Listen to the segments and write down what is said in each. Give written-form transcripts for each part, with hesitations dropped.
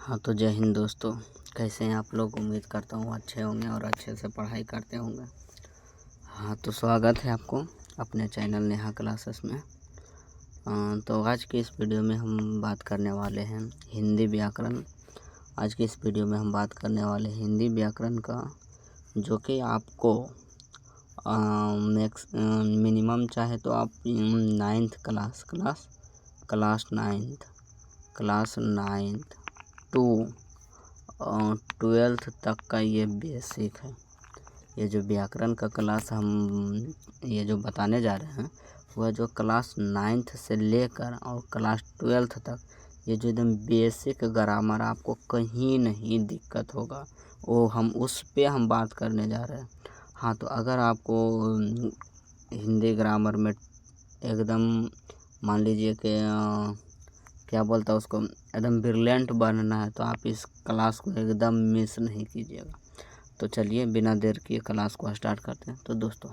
हाँ तो जय हिंद दोस्तों, कैसे हैं आप लोग। उम्मीद करता हूँ अच्छे होंगे और अच्छे से पढ़ाई करते होंगे। हाँ तो स्वागत है आपको अपने चैनल नेहा क्लासेस में। तो आज की इस वीडियो में हम बात करने वाले हैं हिंदी व्याकरण। आज की इस वीडियो में हम बात करने वाले हिंदी व्याकरण का, जो कि आपको मिनिमम चाहे तो आप 9th class 9th to 12th तक का ये बेसिक है। ये जो व्याकरण का क्लास हम ये जो बताने जा रहे हैं वह जो क्लास 9th से लेकर और क्लास 12th तक, ये जो एकदम बेसिक ग्रामर आपको कहीं नहीं दिक्कत होगा, वो हम उस पे हम बात करने जा रहे हैं। हाँ तो अगर आपको हिंदी ग्रामर में एकदम मान लीजिए कि क्या बोलता है उसको, एकदम ब्रिलियंट बनना है तो आप इस क्लास को एकदम मिस नहीं कीजिएगा। तो चलिए बिना देर किए क्लास को स्टार्ट करते हैं। तो दोस्तों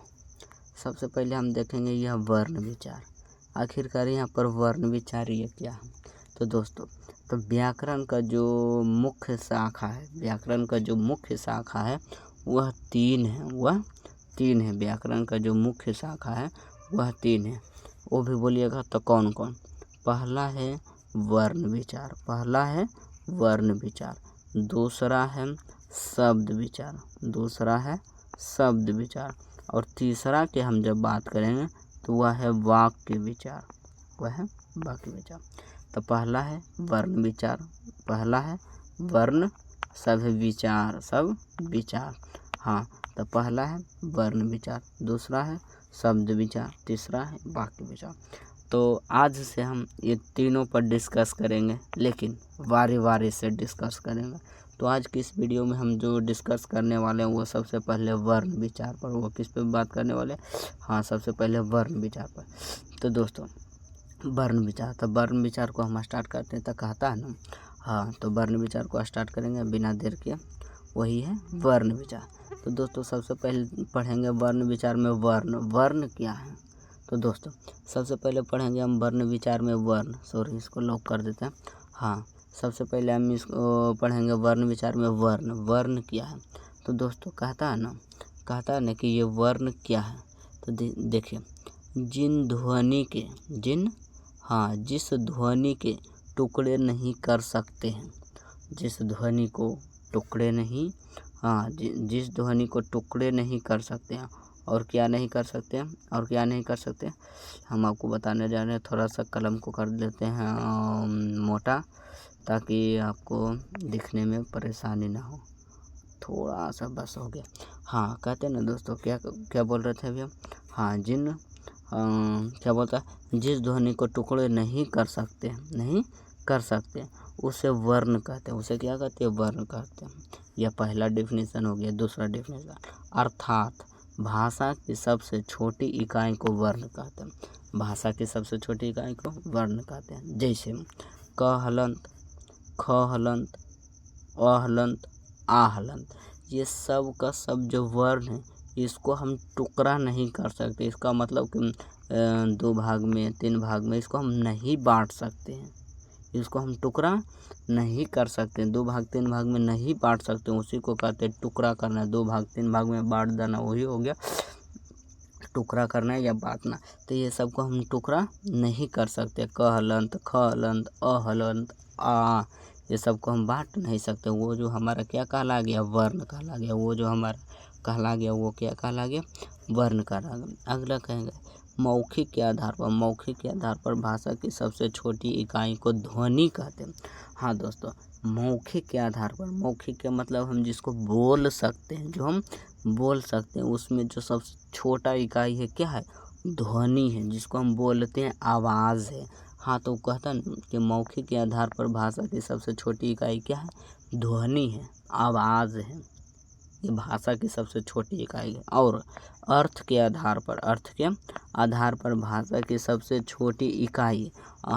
सबसे पहले हम देखेंगे यह वर्ण विचार। आखिरकार यहाँ पर वर्ण विचार ये क्या है। तो दोस्तों तो व्याकरण का जो मुख्य शाखा है वह तीन है। व्याकरण का जो मुख्य शाखा है वह तीन है। वो भी बोलिएगा तो कौन कौन। पहला है वर्ण विचार, दूसरा है शब्द विचार, और तीसरा के हम जब बात करेंगे तो वह है वाक्य विचार। तो पहला है वर्ण सब विचार। हाँ तो पहला है वर्ण विचार, दूसरा है शब्द विचार, तीसरा है वाक्य विचार। तो आज से हम ये तीनों पर डिस्कस करेंगे, लेकिन वारी से डिस्कस करेंगे। तो आज की इस वीडियो में हम जो डिस्कस करने वाले हैं वो सबसे पहले वर्ण विचार पर। वो किस पे बात करने वाले हैं? हाँ सबसे पहले वर्ण विचार पर। तो दोस्तों वर्ण विचार को हम स्टार्ट करते हैं। तो कहता है ना, हाँ तो वर्ण विचार को स्टार्ट करेंगे बिना देर के। वही है वर्ण विचार। तो दोस्तों सबसे पहले पढ़ेंगे वर्ण विचार में वर्ण क्या है। तो दोस्तों सबसे पहले पढ़ेंगे हम वर्ण विचार में इसको लॉक कर देते हैं। हाँ सबसे पहले हम इसको पढ़ेंगे वर्ण विचार में वर्ण क्या है। तो दोस्तों कहता है ना कि ये वर्ण क्या है। तो देखिए, जिस ध्वनि के टुकड़े नहीं कर सकते हैं, जिस ध्वनि को टुकड़े नहीं कर सकते हैं और क्या नहीं कर सकते हैं हम आपको बताने जा रहे हैं। थोड़ा सा कलम को कर देते हैं मोटा, ताकि आपको दिखने में परेशानी ना हो। थोड़ा सा बस हो गया। हाँ कहते हैं ना दोस्तों, क्या बोल रहे थे अभी हम। हाँ क्या बोलता है, जिस ध्वनि को टुकड़े नहीं कर सकते उसे वर्ण कहते हैं। उसे क्या कहते हैं? वर्ण कहते हैं। यह पहला डेफिनेशन हो गया। दूसरा डेफिनेशन, अर्थात भाषा की सबसे छोटी इकाई को वर्ण कहते हैं। भाषा की सबसे छोटी इकाई को वर्ण कहते हैं। जैसे क हलंत, ख हलंत, अ हलंत, आ हलंत, ये सब का सब जो वर्ण है इसको हम टुकड़ा नहीं कर सकते। इसका मतलब कि 2 भाग में 3 भाग में इसको हम नहीं बांट सकते हैं। इसको हम टुकड़ा नहीं कर सकते, 2 भाग 3 भाग में नहीं बांट सकते। उसी को कहते हैं टुकड़ा करना। 2 भाग 3 भाग में बांट देना, वही हो गया टुकड़ा करना या बांटना। तो ये सब को हम टुकड़ा नहीं कर सकते। क हलंत, ख हलंत, अ हलंत, आ, ये सब को हम बांट नहीं सकते। वो जो हमारा क्या कहला गया? वर्ण कहला गया। वो जो हमारा कहला गया वो क्या कहला गया? वर्ण कहला गया। अगला कहेंगे मौखिक के आधार पर भाषा की सबसे छोटी इकाई को ध्वनि कहते हैं। हाँ दोस्तों, मौखिक के आधार पर, मौखिक के मतलब हम जिसको बोल सकते हैं, उसमें जो सबसे छोटा इकाई है क्या है? ध्वनि है। जिसको हम बोलते हैं आवाज़ है। हाँ तो कहता है कि मौखिक के आधार पर भाषा की सबसे छोटी इकाई क्या है? ध्वनि है, आवाज़ है। ये भाषा की सबसे छोटी इकाई है। और अर्थ के आधार पर भाषा की सबसे छोटी इकाई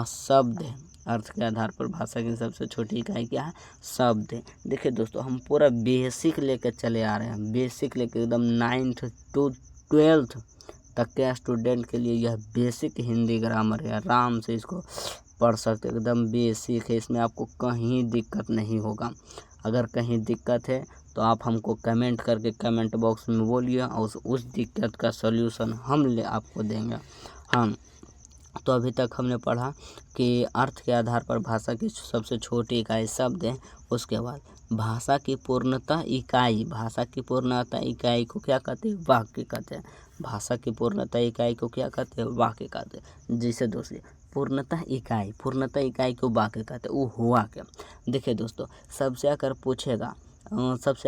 शब्द है। अर्थ के आधार पर भाषा की सबसे छोटी इकाई क्या है? शब्द है। देखिए दोस्तों, हम पूरा बेसिक लेकर चले आ रहे हैं। बेसिक लेकर एकदम 9th to 12th तक के स्टूडेंट के लिए यह बेसिक हिंदी ग्रामर है। आराम से इसको पढ़ सकते हो, एकदम बेसिक है, इसमें आपको कहीं दिक्कत नहीं होगा। अगर कहीं दिक्कत है तो आप हमको कमेंट करके कमेंट बॉक्स में बोलिए और उस दिक्कत का सॉल्यूशन हम आपको देंगे। हम तो अभी तक हमने पढ़ा कि अर्थ के आधार पर भाषा की सबसे छोटी इकाई शब्द है। उसके बाद भाषा की पूर्णता इकाई, भाषा की पूर्णता इकाई को क्या कहते हैं? वाक्य कहते हैं। भाषा की पूर्णता इकाई को क्या कहते हैं? वाक्य कहते हैं। जैसे दोस्तों पूर्णता इकाई को वाक्य कहते हैं। वो हुआ क्या? देखिए दोस्तों, सबसे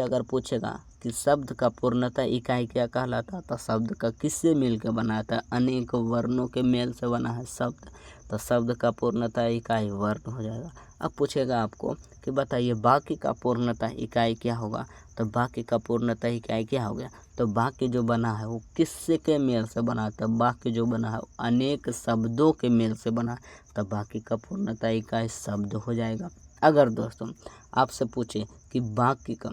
अगर पूछेगा कि शब्द का पूर्णता इकाई क्या कहलाता है, तो शब्द का किससे मिलकर बना था? अनेक वर्णों के मेल से बना है शब्द, तो शब्द का पूर्णता इकाई वर्ण हो जाएगा। अब पूछेगा आपको कि बताइए वाक्य का पूर्णता इकाई क्या होगा, तो वाक्य का पूर्णता इकाई क्या हो गया? तो वाक्य जो बना है वो किससे के मेल से बना? तो वाक्य जो बना है अनेक शब्दों के मेल से बना, तो वाक्य का पूर्णता इकाई शब्द हो जाएगा। अगर दोस्तों आपसे पूछे कि वाक्य का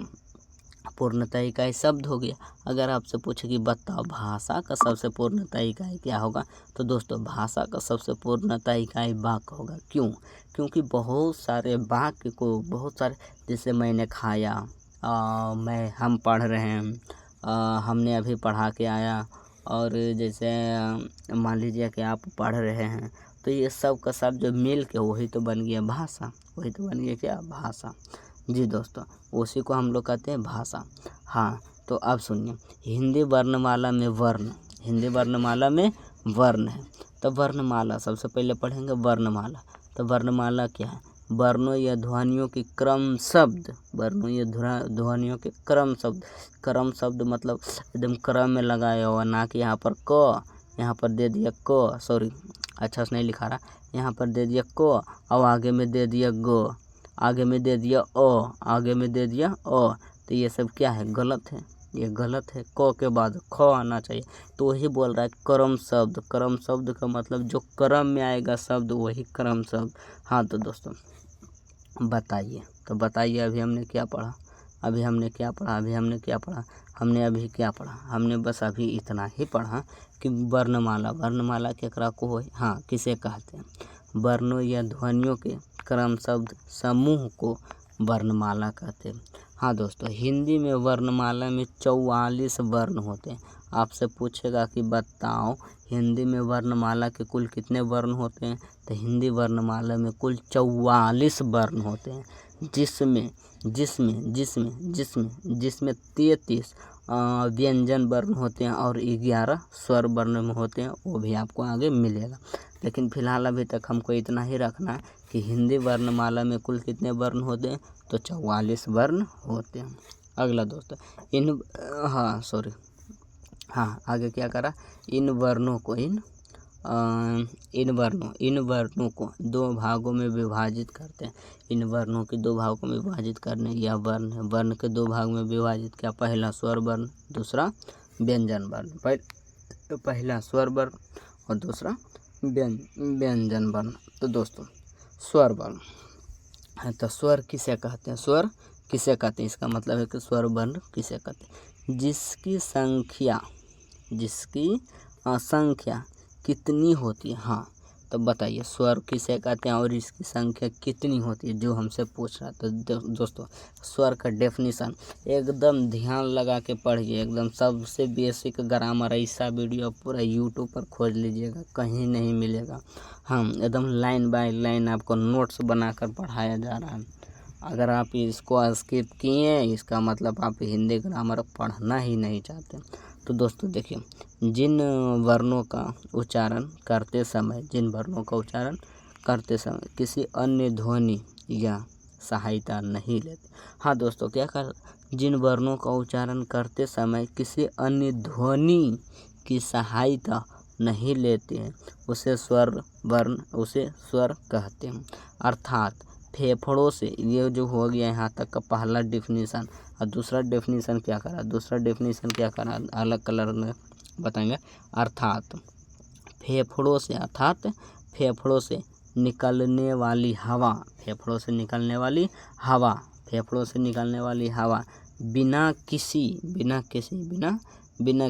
पूर्णता इकाई शब्द हो गया, अगर आपसे पूछे कि बताओ भाषा का सबसे पूर्णता इकाई क्या होगा, तो दोस्तों भाषा का सबसे पूर्णता इकाई वाक्य होगा। क्यों? क्योंकि बहुत सारे वाक्य को जैसे मैंने खाया, हम पढ़ रहे हैं, हमने अभी पढ़ा के आया, और जैसे मान लीजिए कि आप पढ़ रहे हैं, तो ये सब का सब जो मिल के वही तो बन गया भाषा, वही तो बन गया क्या? भाषा। जी दोस्तों, उसी को हम लोग कहते हैं भाषा। हाँ, तो अब सुनिए, हिंदी वर्णमाला में वर्ण है। तो वर्णमाला सबसे पहले पढ़ेंगे वर्णमाला। तो वर्णमाला क्या है? वर्णों या ध्वनियों के क्रम शब्द, क्रम शब्द मतलब एकदम क्रम में लगाया हुआ, ना कि यहाँ पर क, यहाँ पर दे दिया क, सॉरी अच्छा से नहीं लिखा रहा, यहाँ पर दे दिया क और आगे में दे दिया ग, आगे में दे दिया अ, आगे में दे दिया अ, तो ये सब क्या है? गलत है, ये गलत है। क के बाद ख आना चाहिए। तो वही बोल रहा है क्रम शब्द का मतलब जो क्रम में आएगा शब्द वही क्रम शब्द। हाँ तो दोस्तों बताइए अभी हमने क्या पढ़ा? हमने बस अभी इतना ही पढ़ा कि वर्णमाला केकरा को होय? हाँ, किसे कहते हैं? वर्णों या ध्वनियों के क्रम शब्द समूह को वर्णमाला कहते हैं। हाँ दोस्तों, हिंदी में वर्णमाला में 44 वर्ण होते हैं। आपसे पूछेगा कि बताओ हिंदी में वर्णमाला के कुल कितने वर्ण होते हैं, तो हिंदी वर्णमाला में कुल 44 वर्ण होते हैं, जिसमें 33 व्यंजन वर्ण होते हैं और 11 स्वर वर्ण में होते हैं। वो भी आपको आगे मिलेगा, लेकिन फिलहाल अभी तक हमको इतना ही रखना है कि हिंदी वर्णमाला में कुल कितने वर्ण होते हैं, तो 44 वर्ण होते हैं। अगला दोस्तों आगे क्या करा? इन वर्णों को दो भागों में विभाजित करते हैं। इन वर्णों के दो भागों में विभाजित करने, यह वर्ण के दो भाग में विभाजित किया। पहला स्वर वर्ण, दूसरा व्यंजन वर्ण। पहला स्वर वर्ण और दूसरा व्यंजन वर्ण। तो दोस्तों स्वर वर्ण है, तो स्वर किसे कहते हैं? इसका मतलब है कि स्वर वर्ण किसे कहते हैं? जिसकी संख्या कितनी होती है। हाँ, तो बताइए स्वर किसे कहते हैं और इसकी संख्या कितनी होती है, जो हमसे पूछ रहा। तो दोस्तों स्वर का डेफिनेशन एकदम ध्यान लगा के पढ़िए, एकदम सबसे बेसिक ग्रामर। ऐसा वीडियो पूरा यूट्यूब पर खोज लीजिएगा, कहीं नहीं मिलेगा। हाँ, एकदम लाइन बाय लाइन आपको नोट्स बनाकर पढ़ाया जा रहा है। अगर आप इसको स्किप किए, इसका मतलब आप हिंदी ग्रामर पढ़ना ही नहीं चाहते। तो दोस्तों देखिए, जिन वर्णों का उच्चारण करते समय किसी अन्य ध्वनि या सहायता नहीं लेते। हाँ दोस्तों, जिन वर्णों का उच्चारण करते समय किसी अन्य ध्वनि की सहायता नहीं लेते हैं, उसे स्वर कहते हैं। अर्थात फेफड़ों से, ये जो हो गया यहाँ तक का पहला डेफिनेशन। और दूसरा डेफिनेशन क्या करा? अलग कलर में बताएंगे। अर्थात फेफड़ों से निकलने वाली हवा बिना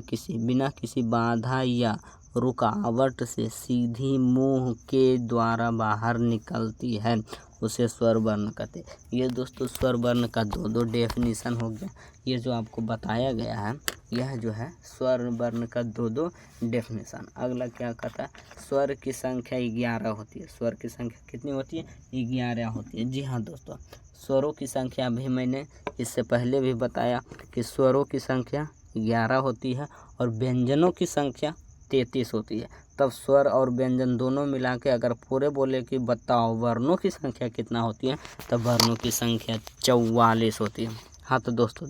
किसी बाधा या रुकावट से सीधी मुंह के द्वारा बाहर निकलती है उसे स्वर वर्ण कहते हैं। ये दोस्तों स्वर वर्ण का दो डेफिनेशन हो गया। ये जो आपको बताया गया है यह जो है स्वर वर्ण का दो डेफिनेशन। अगला क्या कहता है, स्वर की संख्या 11 होती है। स्वर की संख्या कितनी होती है, 11 होती है। जी हाँ दोस्तों, स्वरों की संख्या भी मैंने इससे पहले भी बताया कि स्वरों की संख्या 11 होती है और व्यंजनों की संख्या 33 होती है। तब स्वर और व्यंजन दोनों मिला के अगर पूरे बोले कि बताओ वर्णों की संख्या कितना होती है, तब वर्णों की संख्या 44 होती है। हाँ तो दोस्तों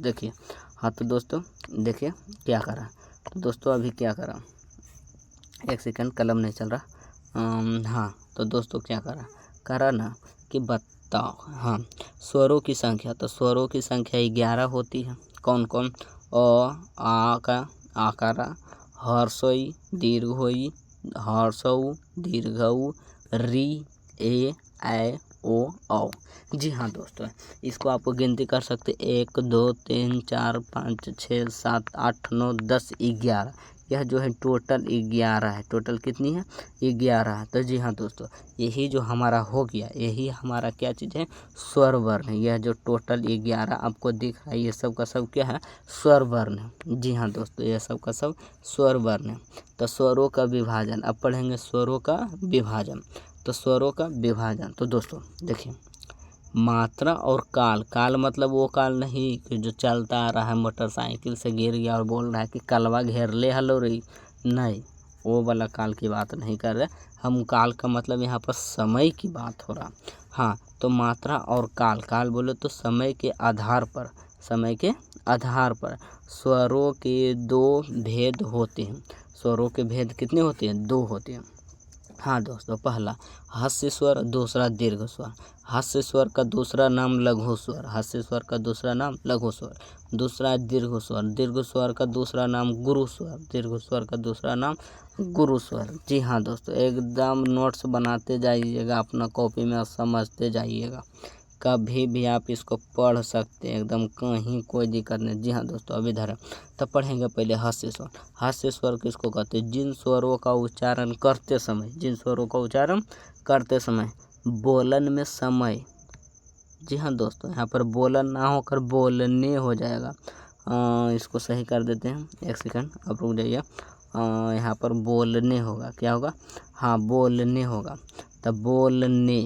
देखिए क्या करा। तो दोस्तों अभी क्या करा, एक सेकंड कलम नहीं चल रहा। हाँ तो दोस्तों क्या करा ना कि बताओ, हाँ स्वरों की संख्या, तो स्वरों की संख्या 11 होती है। कौन कौन, अ, आ का आकारा, हर्षई, दीर्घोई, हर्षऊ, दीर्घऊ, री, ए, ऐ, ओ, औ। जी हाँ दोस्तों, इसको आपको गिनती कर सकते 1 2 3 4 5 6 7 8 9 10 11। यह जो है टोटल 11 है। टोटल कितनी है, 11 है। तो जी हाँ दोस्तों, यही जो हमारा हो गया, यही हमारा क्या चीज़ है, स्वर वर्ण है। यह जो टोटल 11 आपको दिख रहा है, ये सब का सब क्या है, स्वर वर्ण है। जी हाँ दोस्तों, यह सब का सब स्वर वर्ण है। तो स्वरों का विभाजन, अब पढ़ेंगे स्वरों का विभाजन। तो स्वरों का विभाजन, तो दोस्तों देखिए, मात्रा और काल। काल मतलब वो काल नहीं कि जो चलता आ रहा है मोटरसाइकिल से गिर गया और बोल रहा है कि कलवा घेर ले हलो रही, नहीं, वो वाला काल की बात नहीं कर रहे हम। काल का मतलब यहाँ पर समय की बात हो रहा। हाँ तो मात्रा और काल, काल बोले तो समय के आधार पर, समय के आधार पर स्वरों के 2 भेद होते हैं। स्वरों के भेद कितने होते हैं, 2 होते हैं। हाँ दोस्तों, पहला हास्य स्वर, दूसरा दीर्घ स्वर। हास्य स्वर का दूसरा नाम लघु स्वर, हास्य स्वर का दूसरा नाम लघु स्वर। दूसरा दीर्घ स्वर, दीर्घ स्वर का दूसरा नाम गुरु स्वर, दीर्घ स्वर का दूसरा नाम गुरु स्वर। जी हाँ दोस्तों, एकदम नोट्स बनाते जाइएगा अपना कॉपी में, समझते जाइएगा, कभी भी आप इसको पढ़ सकते हैं एकदम, कहीं कोई दिक्कत नहीं। जी हाँ दोस्तों, अब इधर है। तब पढ़ेंगे पहले हास्य स्वर। हास्य स्वर किसको कहते हैं, जिन स्वरों का उच्चारण करते समय, जिन स्वरों का उच्चारण करते समय बोलन में समय, जी हाँ दोस्तों, यहाँ पर बोलन ना होकर बोलने हो जाएगा। इसको सही कर देते हैं, एक सेकंड आप रुक जाइए। यहाँ पर बोलने होगा, क्या होगा, हाँ बोलने होगा। तब बोलने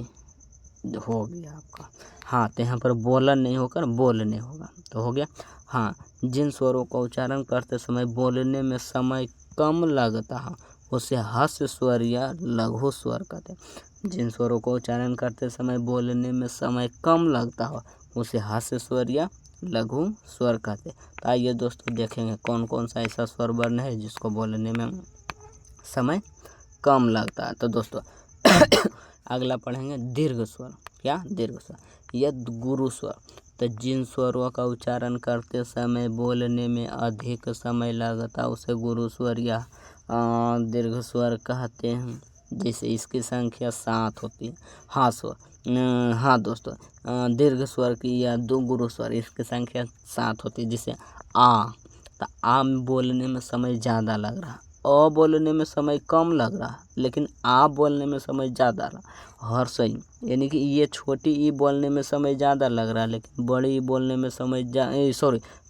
हो गया आपका। हाँ तो यहाँ पर बोलन नहीं होकर बोलने होगा, तो हो गया। हाँ, जिन स्वरों का उच्चारण करते समय बोलने में समय कम लगता है उसे हास्य स्वर या लघु स्वर कहते हैं। जिन स्वरों का उच्चारण करते समय बोलने में समय कम लगता हो उसे हास्य स्वर या लघु स्वर कहते हैं। तो आइए दोस्तों देखेंगे कौन कौन सा ऐसा स्वर वर्ण है जिसको बोलने में समय कम लगता है। तो दोस्तों अगला पढ़ेंगे दीर्घ स्वर। क्या, दीर्घ स्वर, यह गुरु स्वर। तो जिन स्वरों का उच्चारण करते समय बोलने में अधिक समय लगता उसे गुरु स्वर या दीर्घ स्वर कहते हैं। जैसे इसकी संख्या 7 होती है। हाँ स्वर, हाँ दोस्तों, दीर्घ स्वर की या 2 गुरु स्वर, इसकी संख्या 7 होती है। जैसे आ, तो आ में बोलने में समय ज़्यादा लग रहा, अ बोलने में समय कम लग रहा लेकिन आ बोलने में समय ज़्यादा रहा। हर्षई, यानी कि ये छोटी ई बोलने में समय ज़्यादा लग रहा लेकिन बड़ी ई बोलने में समय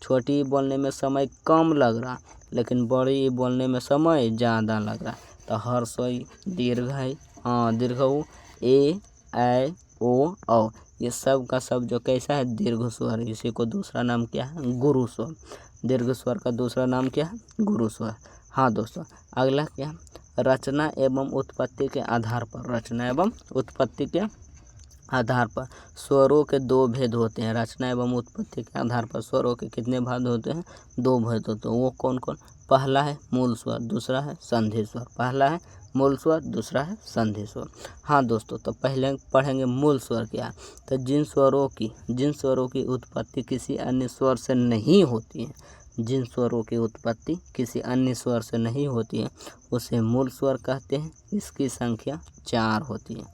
छोटी ई बोलने में समय कम लग रहा लेकिन बड़ी ई बोलने में समय ज़्यादा लग रहा। तो हर्षई, दीर्घ है, दीर्घऊ, ए, ऐ, ओ, औ, ये सब का सब जो कैसा है, दीर्घ स्वर। इसी को दूसरा नाम क्या है, गुरु स्वर। दीर्घ स्वर का दूसरा नाम क्या है, गुरु स्वर। हाँ दोस्तों, अगला क्या, रचना एवं उत्पत्ति के आधार पर, रचना एवं उत्पत्ति के आधार पर स्वरों के 2 भेद होते हैं। रचना एवं उत्पत्ति के आधार पर स्वरों के कितने भेद होते हैं, 2 भेद होते हैं। वो कौन कौन, पहला है मूल स्वर, दूसरा है संधि स्वर। पहला है मूल स्वर, दूसरा है संधि स्वर। हाँ दोस्तों, तो पहले पढ़ेंगे मूल स्वर क्या। तो जिन स्वरों की उत्पत्ति किसी अन्य स्वर से नहीं होती है, जिन स्वरों की उत्पत्ति किसी अन्य स्वर से नहीं होती है उसे मूल स्वर कहते हैं। इसकी संख्या 4 होती है।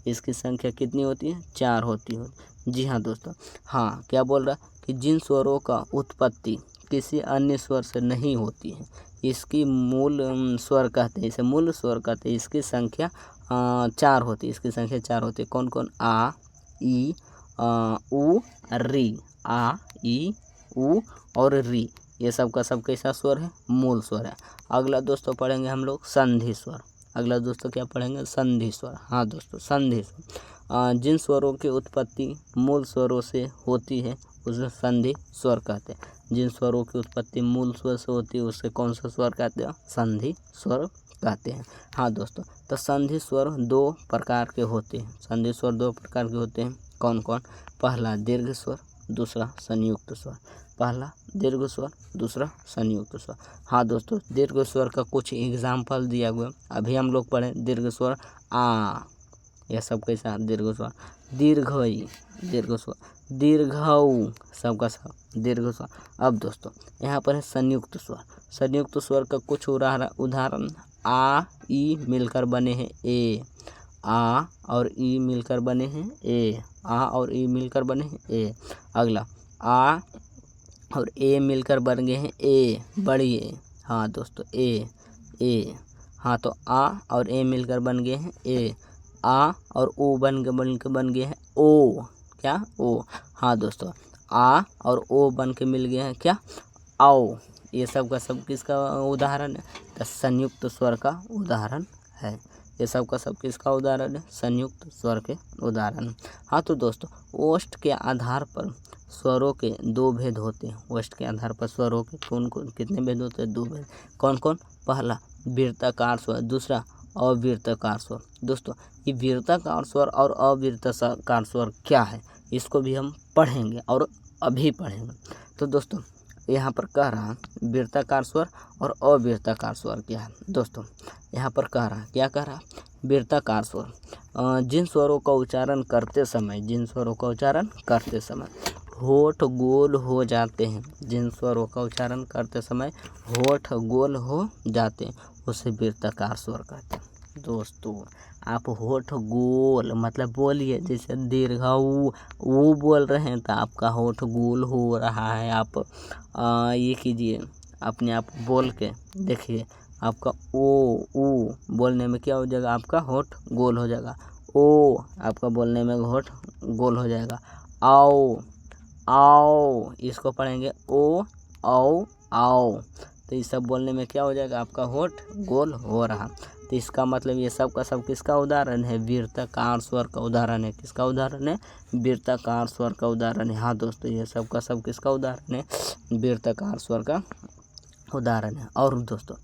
इसकी संख्या कितनी होती है, 4 होती है। जी हाँ दोस्तों, हाँ क्या बोल रहा कि जिन स्वरों का उत्पत्ति किसी अन्य स्वर से नहीं होती है इसकी मूल स्वर कहते हैं, इसे मूल स्वर कहते हैं। इसकी संख्या 4 होती है, इसकी संख्या 4 होती है। कौन कौन? आ, ई, उ, री। आ, ई, उ और री, ये सब का सब कैसा स्वर है? मूल स्वर है। अगला दोस्तों पढ़ेंगे हम लोग संधि स्वर। अगला दोस्तों क्या पढ़ेंगे? संधि स्वर। हाँ दोस्तों, संधि स्वर जिन स्वरों की उत्पत्ति मूल स्वरों से होती है उसे संधि स्वर कहते हैं। जिन स्वरों की उत्पत्ति मूल स्वर से होती है उसे कौन सा स्वर कहते हैं? संधि स्वर कहते हैं। हाँ दोस्तों, तो संधि स्वर 2 प्रकार के होते हैं। संधि स्वर 2 प्रकार के होते हैं। कौन कौन? पहला दीर्घ स्वर, दूसरा संयुक्त स्वर। पहला दीर्घ स्वर, दूसरा संयुक्त स्वर। हाँ दोस्तों, दीर्घ स्वर का कुछ एग्जाम्पल दिया हुआ है। अभी हम लोग पढ़े दीर्घ स्वर आ, यह सब कैसा? दीर्घ स्वर। दीर्घई, दीर्घ स्वर। दीर्घऊ, सबका सब दीर्घ स्वर। अब दोस्तों यहाँ पर है संयुक्त स्वर। संयुक्त स्वर का कुछ उदाहरण आ, ई मिलकर बने हैं ए। आ और ई मिलकर बने हैं ए। आ और ई मिलकर बने हैं ए। अगला आ और ए मिलकर बन गए हैं ए, बड़ी ए। हाँ दोस्तों, ए। हाँ, तो आ और ए मिलकर बन गए हैं ए। आ और ओ बन गए हैं ओ। क्या? ओ। हाँ दोस्तों, आ और ओ बन के मिल गए हैं क्या? आओ। ये सब का सब किसका उदाहरण है? तो संयुक्त स्वर का उदाहरण है। ये सब का सब किसका उदाहरण है? संयुक्त स्वर के उदाहरण। हाँ तो दोस्तों, ओष्ठ के आधार पर स्वरों के 2 भेद होते हैं। ओष्ठ के आधार पर स्वरों के कौन कितने भेद होते हैं? 2 भेद। कौन कौन? पहला वृत्ताकार स्वर, दूसरा अवृत्ताकार स्वर। दोस्तों ये वृत्ताकार स्वर और अवृत्ताकार स्वर क्या है, इसको भी हम पढ़ेंगे और अभी पढ़ेंगे। तो दोस्तों यहाँ पर कह रहा वृत्ताकार स्वर और अवृत्ताकार स्वर क्या है। दोस्तों यहाँ पर कह रहा क्या कह रहा? वृत्ताकार स्वर जिन स्वरों का उच्चारण करते समय होठ गोल हो जाते हैं। जिन स्वरों का उच्चारण करते समय होठ गोल हो जाते हैं उसे वृत्ताकार स्वर कहते हैं। दोस्तों आप होठ गोल मतलब बोलिए, जैसे दीर्घऊ वो बोल रहे हैं तो आपका होठ गोल हो रहा है। आप ये कीजिए, अपने आप बोल के देखिए, आपका ओ ऊ बोलने में क्या हो जाएगा? आपका होठ गोल हो जाएगा। ओ आपका बोलने में होठ गोल हो जाएगा। आओ, आओ इसको पढ़ेंगे ओ, आओ, आओ। तो ये सब बोलने में क्या हो जाएगा? आपका होठ गोल हो रहा। तो इसका मतलब ये सब का सब किसका उदाहरण है? वृत्ताकार स्वर का उदाहरण है। किसका उदाहरण है? वृत्ताकार स्वर का उदाहरण है। हाँ दोस्तों, ये सब का सब किसका उदाहरण है? वृत्ताकार स्वर का उदाहरण है। और दोस्तों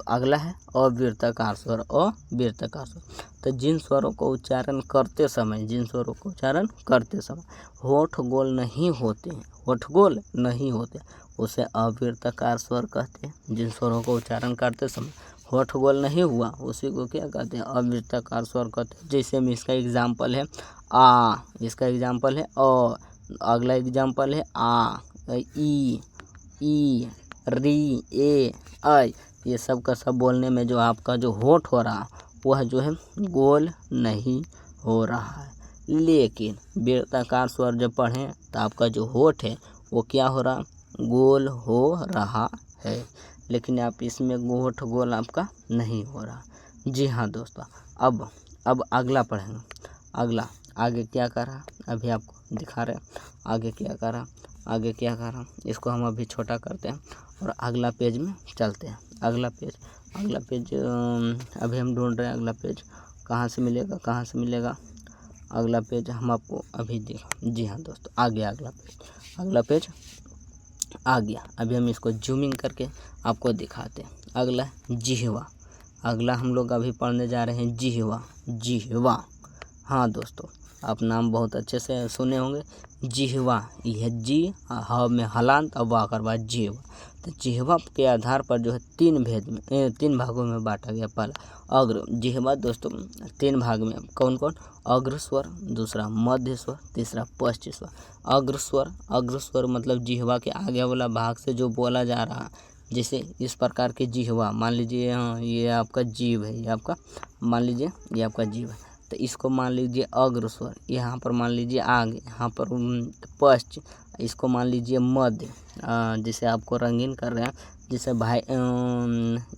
अगला है अवृत्ताकार स्वर। अवृत्ताकार स्वर तो जिन स्वरों को उच्चारण करते समय होठ गोल नहीं होते, उसे अवृत्ताकार स्वर कहते हैं। जिन स्वरों को उच्चारण करते समय होठ गोल नहीं हुआ उसी को क्या कहते हैं? अवृत्ताकार स्वर कहते हैं। जैसे में इसका एग्जाम्पल है आ, इसका एग्जाम्पल है अ, अगला एग्जाम्पल है आ, ई, री, ए, आई। ये सब का सब बोलने में जो आपका जो होठ हो रहा वह जो है गोल नहीं हो रहा है। लेकिन वृत्ताकार स्वर जब पढ़ें तो आपका जो होठ है वो क्या हो रहा? गोल हो रहा है। लेकिन आप इसमें होठ गोल आपका नहीं हो रहा। जी हाँ दोस्तों, अब अगला पढ़ेंगे। अगला आगे क्या कर रहा अभी आपको दिखा रहे हैं। आगे क्या कर रहा इसको हम अभी छोटा करते हैं और अगला पेज में चलते हैं। अगला पेज अभी हम ढूंढ रहे हैं। अगला पेज कहाँ से मिलेगा? अगला पेज हम आपको अभी दिखा। जी हाँ दोस्तों, आ गया अगला पेज आ गया। अभी हम इसको जूमिंग करके आपको दिखाते हैं। अगला जिह्वा। अगला हम लोग अभी पढ़ने जा रहे हैं जिह्वा। हाँ दोस्तों, आप नाम बहुत अच्छे से सुने होंगे। जिह्वा, यह जी ह में हलांत और वाह कर बाद जिह्वा। तो जिह्वा के आधार पर जो है 3 भागों में बांटा गया। पहला अग्र जिह्वा दोस्तों 3 भाग में कौन कौन? अग्र स्वर, दूसरा मध्य स्वर, तीसरा पश्च स्वर। अग्र स्वर मतलब जिह्वा के आगे वाला भाग से जो बोला जा रहा, जैसे इस प्रकार के जिह्वा मान लीजिए ये आपका जीव है, ये आपका मान लीजिए ये आपका जीव है। तो इसको मान लीजिए अग्र स्वर, यहाँ पर मान लीजिए आगे, यहाँ पर पश्च, इसको मान लीजिए मध्य, जिसे आपको रंगीन कर रहे हैं, जिसे भाई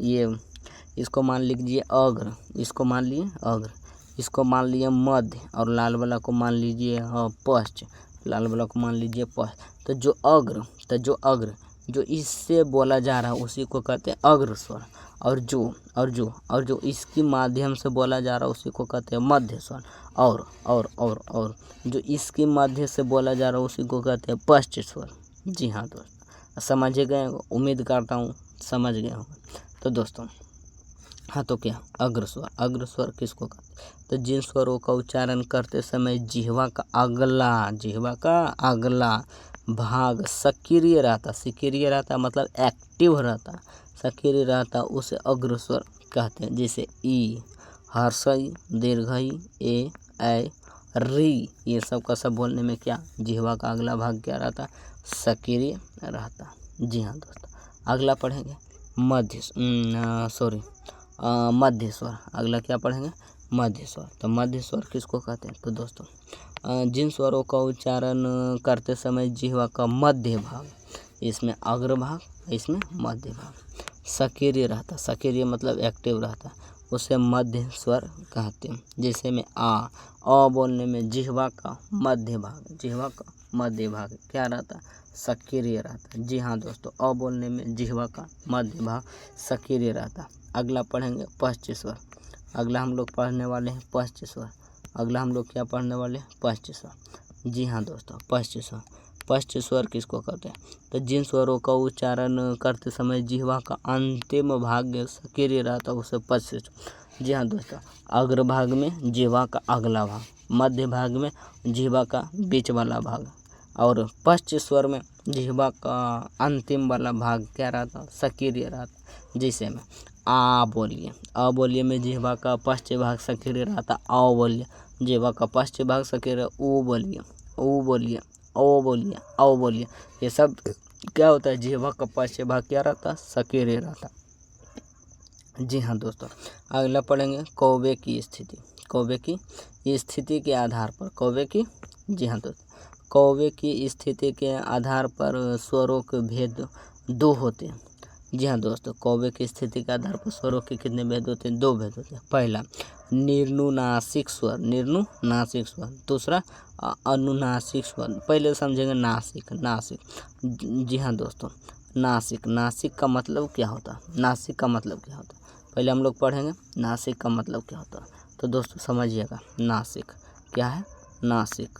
ये इसको मान लीजिए अग्र, इसको मान लिए अग्र, इसको मान लिए मध्य, और लाल वाला को मान लीजिए पश्च, लाल वाला को मान लीजिए पश्च। तो जो अग्र जो इससे बोला जा रहा है उसी को कहते हैं अग्र स्वर, और जो इसके माध्यम से बोला जा रहा है उसी को कहते हैं मध्य स्वर, और जो इसके मध्य से बोला जा रहा है उसी को कहते हैं पश्च स्वर। जी हाँ दोस्तों, समझ गए, उम्मीद करता हूँ समझ गए होंगे। तो दोस्तों हाँ, तो क्या अग्र स्वर किसको कहते हैं? तो जिन स्वरों का उच्चारण करते समय जिह्वा का अगला भाग सक्रिय रहता मतलब एक्टिव रहता, सक्रिय रहता, उसे अग्र स्वर कहते हैं। जैसे ई, हर्षई, दीर्घई, ए, ऐ, री, ये सब का सब बोलने में क्या जिह्वा का अगला भाग क्या रहता? सक्रिय रहता। जी हाँ दोस्तों, अगला पढ़ेंगे मध्य स्वर। अगला क्या पढ़ेंगे? मध्य स्वर। तो मध्य स्वर किसको कहते हैं? तो दोस्तों जिन स्वरों का उच्चारण करते समय जिह्वा का मध्य भाग, इसमें अग्र भाग, इसमें मध्य भाग सक्रिय रहता, सक्रिय मतलब एक्टिव रहता, उसे मध्य स्वर कहते हैं। जैसे में अ बोलने में जिह्वा का मध्य भाग क्या रहता? सक्रिय रहता। जी हाँ दोस्तों, अ बोलने में जिह्वा का मध्य भाग सक्रिय रहता। अगला पढ़ेंगे पश्च स्वर। अगला हम लोग पढ़ने वाले हैं पश्च स्वर। अगला हम लोग क्या पढ़ने वाले हैं? पश्च स्वर। जी हाँ दोस्तों, पश्च स्वर किसको कहते हैं? तो जिन स्वरों का उच्चारण करते समय जिह्वा का अंतिम भाग सक्रिय रहता उसे पश्च स्वर। जी हाँ दोस्तों, अग्र भाग में जिह्वा का अगला भाग, मध्य भाग में जिह्वा का बीच वाला भाग, और पश्च स्वर में जिह्वा का अंतिम वाला भाग क्या रहता? सक्रिय रहता। जैसे में आ बोलिए में जिह्वा का पश्च भाग सक्रिय रहता। अ बोलिए जिह्वा का पश्च भाग सक्रिय। ऊ बोलिए औ बोलिए, ये सब क्या होता है? जिह्वा का पश्च भाग क्या रहता? सक्रिय रहता। जी हाँ दोस्तों, अगला पढ़ेंगे कौवे की स्थिति। कौवे की स्थिति के आधार पर जी हाँ दोस्तों, कौवे की स्थिति के आधार पर स्वरों के भेद दो होते हैं। जी हाँ दोस्तों, कौवे की स्थिति के आधार पर स्वरों के कितने भेद होते हैं? दो भेद होते हैं। पहला निर्नुनासिक स्वर, दूसरा अनुनासिक स्वर। पहले समझेंगे नासिक। जी हाँ दोस्तों, नासिक का मतलब क्या होता है? पहले हम लोग पढ़ेंगे नासिक का मतलब क्या होता है। तो दोस्तों समझिएगा, नासिक क्या है? नासिक।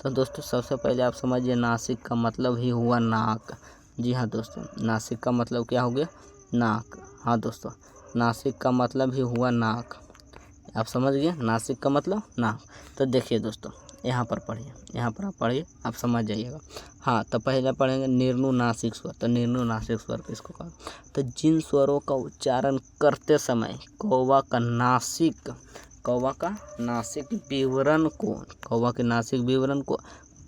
तो दोस्तों सबसे पहले आप समझिए, नासिक का मतलब ही हुआ नाक। जी हाँ दोस्तों, नासिक का मतलब क्या हो गया? नाक। हाँ दोस्तों, नासिक का मतलब ही हुआ नाक। आप समझ गए, नासिक का मतलब नाक। तो देखिए दोस्तों, यहाँ पर आप पढ़िए, आप समझ जाइएगा। हाँ, तो पहले पढ़ेंगे निर्नुनासिक स्वर। तो निर्नुनासिक स्वर किसको कहते? तो जिन स्वरों का उच्चारण करते समय कौवा के नासिक विवरण को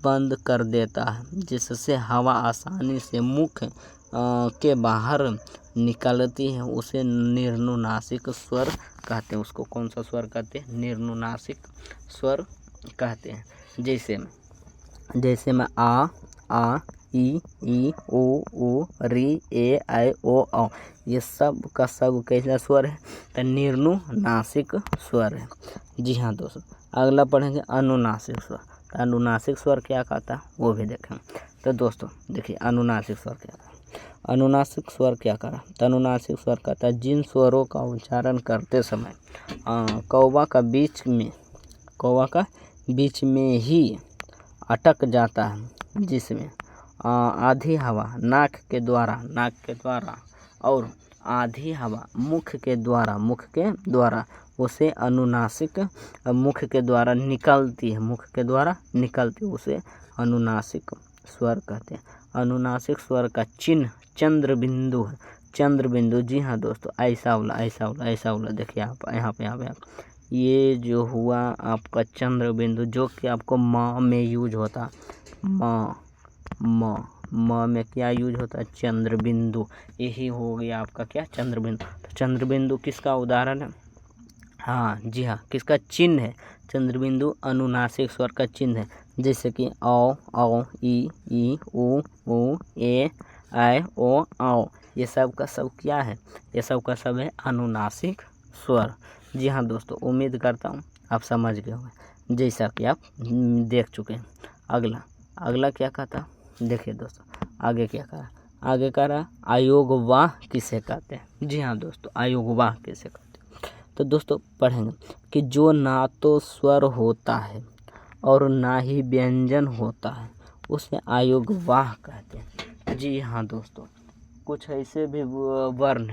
बंद कर देता है, जिससे हवा आसानी से मुख के बाहर निकलती है, उसे निर्नुनासिक स्वर कहते हैं। उसको कौन सा स्वर कहते हैं? निर्नुनासिक स्वर कहते हैं। जैसे में आ, ई, ऊ, री, ए, ऐ, ओ, औ, ये सब का सब कैसा स्वर है? तो निर्नुनासिक स्वर है। जी हाँ दोस्तों, अगला पढ़ेंगे अनुनासिक स्वर। तो अनुनासिक स्वर क्या कहता है वो भी देखें। तो दोस्तों देखिए, अनुनासिक स्वर क्या कहता है? अनुनासिक स्वर क्या करा? तो अनुनासिक स्वर कहता है जिन स्वरों का उच्चारण करते समय कौवा का बीच में ही अटक जाता है, जिसमें आधी हवा नाक के द्वारा और आधी हवा मुख के द्वारा उसे अनुनासिक मुख के द्वारा निकलती है, उसे अनुनासिक स्वर कहते हैं। अनुनासिक स्वर का चिन्ह चंद्र बिंदु है। जी हाँ दोस्तों, ऐसा वाला देखिए आप यहाँ पे ये जो हुआ आपका चंद्र बिंदु, जो कि आपको म में यूज होता, म में क्या यूज होता है? चंद्र बिंदु। यही हो गया आपका क्या? चंद्र बिंदु। तो चंद्र बिंदु किसका उदाहरण है? हाँ जी हाँ, किसका चिन्ह है? चंद्रबिंदु अनुनासिक स्वर का चिन्ह है। जैसे कि औ, ई, उ, ए, ऐ, ओ, औ, ये सब का सब क्या है? ये सब का सब है अनुनासिक स्वर। जी हाँ दोस्तों, उम्मीद करता हूँ आप समझ गए होंगे, जैसा कि आप देख चुके हैं। अगला क्या कहता? देखिए दोस्तों, आगे क्या कहा? आगे कह रहा आयोगवाह किसे कहते हैं? जी हाँ दोस्तों, आयोगवाह किसे कहते हैं? तो दोस्तों पढ़ेंगे कि जो ना तो स्वर होता है और ना ही व्यंजन होता है, उसे आयोगवाह कहते हैं। जी हाँ दोस्तों, कुछ ऐसे भी वर्ण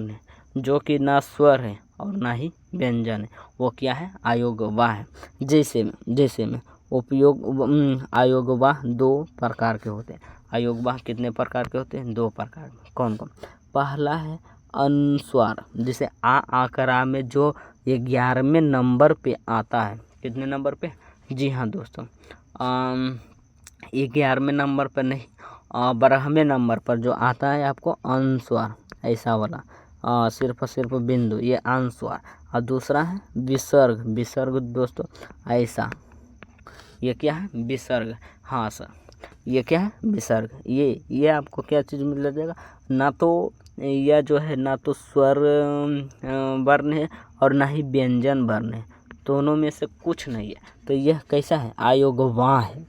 हैं जो कि ना स्वर है और ना ही व्यंजन है, वो क्या है? आयोगवाह है। जैसे में उपयोग आयोगवाह 2 प्रकार के होते हैं। आयोगवाह कितने प्रकार के होते हैं? 2 प्रकार के। कौन? पहला है अनुस्वार, जैसे आकर आ में जो 11वें नंबर पे आता है। कितने नंबर पे? जी हाँ दोस्तों, 11वें नंबर पर नहीं, 12वें नंबर पर जो आता है आपको अनुस्वार, ऐसा वाला, सिर्फ बिंदु, ये अनुस्वार। और दूसरा है विसर्ग दोस्तों, ऐसा, ये क्या है? विसर्ग। हाँ सर, ये क्या है? विसर्ग। ये आपको क्या चीज़ मिल जाएगा? ना तो यह जो है ना तो स्वर वर्ण है और ना ही व्यंजन वर्ण है, दोनों में से कुछ नहीं है। तो यह कैसा है? आयोगवाह है।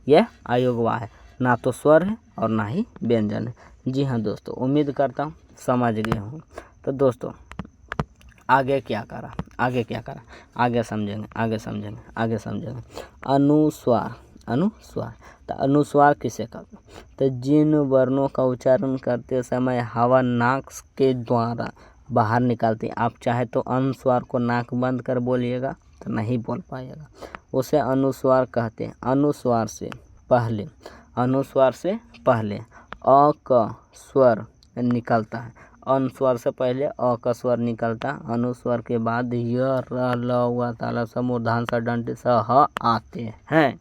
यह आयोगवाह है, ना तो स्वर है और ना ही व्यंजन है। जी हाँ दोस्तों, उम्मीद करता हूँ समझ गए हों। तो दोस्तों आगे क्या करा? आगे समझेंगे। अनुस्वार। तो अनुस्वार किसे कहते हैं? तो जिन वर्णों का उच्चारण करते समय हवा नाक के द्वारा बाहर निकालती है। आप चाहे तो अनुस्वार को नाक बंद कर बोलिएगा तो नहीं बोल पाइएगा, उसे अनुस्वार कहते हैं। अनुस्वार से पहले अ का स्वर निकलता है। अनुस्वार से पहले अ का स्वर निकलता है। अनुस्वार के बाद य, र, ल, व, ताला, स, मूर्धन्य, स, दंड, स, ह आते हैं।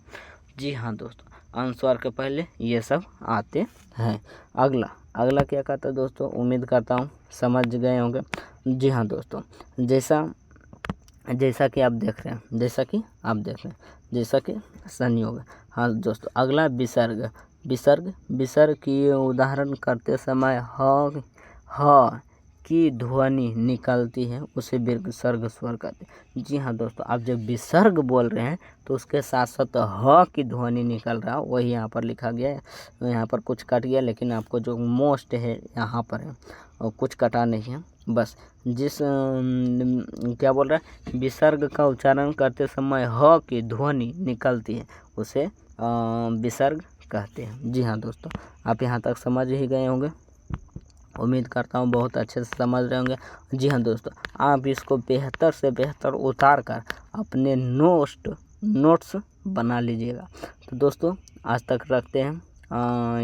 जी हाँ दोस्तों, अनुस्वार के पहले ये सब आते हैं। अगला क्या कहता है दोस्तों? उम्मीद करता हूँ समझ गए होंगे। जी हाँ दोस्तों, जैसा कि आप देख रहे हैं, जैसा कि संयोग। हाँ दोस्तों, अगला विसर्ग की उदाहरण करते समय ह की ध्वनि निकलती है, उसे विसर्ग स्वर कहते हैं। जी हाँ दोस्तों, आप जब विसर्ग बोल रहे हैं तो उसके साथ साथ ह की ध्वनि निकल रहा है, वही यहाँ पर लिखा गया है। यहाँ पर कुछ कट गया, लेकिन आपको जो मोस्ट है यहाँ पर है, और कुछ कटा नहीं है। बस क्या बोल रहा है? विसर्ग का उच्चारण करते समय ह की ध्वनि निकलती है, उसे विसर्ग कहते हैं। जी हाँ दोस्तों, आप यहाँ तक समझ ही गए होंगे। उम्मीद करता हूँ बहुत अच्छे से समझ रहे होंगे। जी हाँ दोस्तों, आप इसको बेहतर से बेहतर उतार कर अपने नोट्स बना लीजिएगा। तो दोस्तों आज तक रखते हैं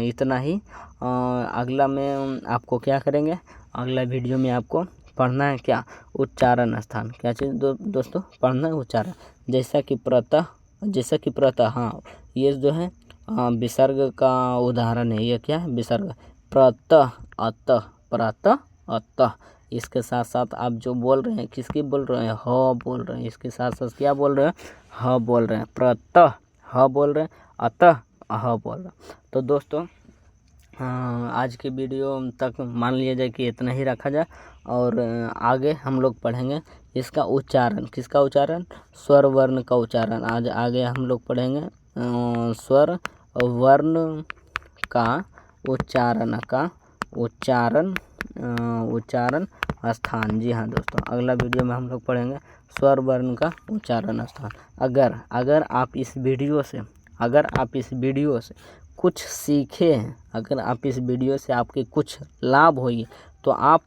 इतना ही। अगला में आपको क्या करेंगे? अगला वीडियो में आपको पढ़ना है क्या? उच्चारण स्थान। क्या चीज़ दोस्तों? पढ़ना है उच्चारण। जैसा कि प्रतः, हाँ ये जो है विसर्ग का उदाहरण है। ये क्या है? विसर्ग। प्रतः, अतः। इसके साथ साथ आप जो बोल रहे हैं, किसकी बोल रहे हैं? ह बोल रहे हैं। इसके साथ साथ क्या बोल रहे हैं? ह बोल रहे हैं। प्रतः ह बोल रहे हैं, अतः ह बोल रहे हैं। तो दोस्तों आज के वीडियो तक मान लिया जाए कि इतना ही रखा जाए, और आगे हम लोग पढ़ेंगे इसका उच्चारण। किसका उच्चारण? स्वर वर्ण का उच्चारण। आज आगे हम लोग पढ़ेंगे स्वर वर्ण का उच्चारण स्थान। जी हाँ दोस्तों, अगला वीडियो में हम लोग पढ़ेंगे स्वर वर्ण का उच्चारण स्थान। अगर आप इस वीडियो से कुछ सीखे हैं, अगर आप इस वीडियो से आपके कुछ लाभ हुई, तो आप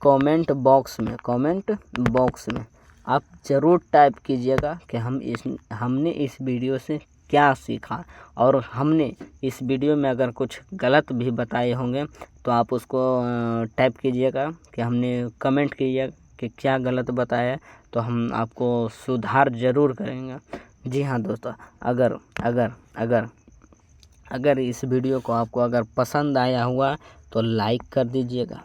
कमेंट बॉक्स में आप ज़रूर टाइप कीजिएगा कि हमने इस वीडियो से क्या सीखा। और हमने इस वीडियो में अगर कुछ गलत भी बताए होंगे तो आप उसको टाइप कीजिएगा, कि हमने कमेंट कीजिएगा कि क्या गलत बताया है, तो हम आपको सुधार ज़रूर करेंगे। जी हाँ दोस्तों, अगर इस वीडियो को आपको अगर पसंद आया हुआ तो लाइक कर दीजिएगा।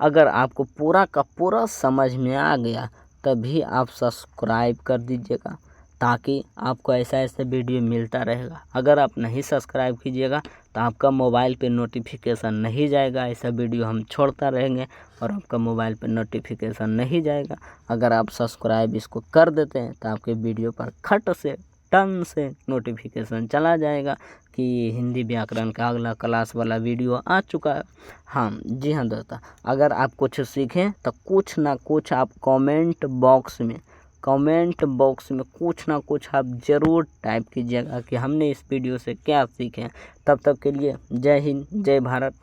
अगर आपको पूरा का पूरा समझ में आ गया तभी आप सब्सक्राइब कर दीजिएगा, ताकि आपको ऐसा वीडियो मिलता रहेगा। अगर आप नहीं सब्सक्राइब कीजिएगा तो आपका मोबाइल पे नोटिफिकेशन नहीं जाएगा, ऐसा वीडियो हम छोड़ता रहेंगे और आपका मोबाइल पे नोटिफिकेशन नहीं जाएगा। अगर आप सब्सक्राइब इसको कर देते हैं तो आपके वीडियो पर खट से टन से नोटिफिकेशन चला जाएगा कि हिंदी व्याकरण का अगला क्लास वाला वीडियो आ चुका है। हाँ जी हाँ दोस्तों, अगर आप कुछ सीखें तो कुछ ना कुछ आप कमेंट बॉक्स में कुछ ना कुछ आप ज़रूर टाइप कीजिएगा कि हमने इस वीडियो से क्या सीखे। तब तक के लिए जय हिंद, जय Bharat.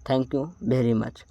Thank you very much.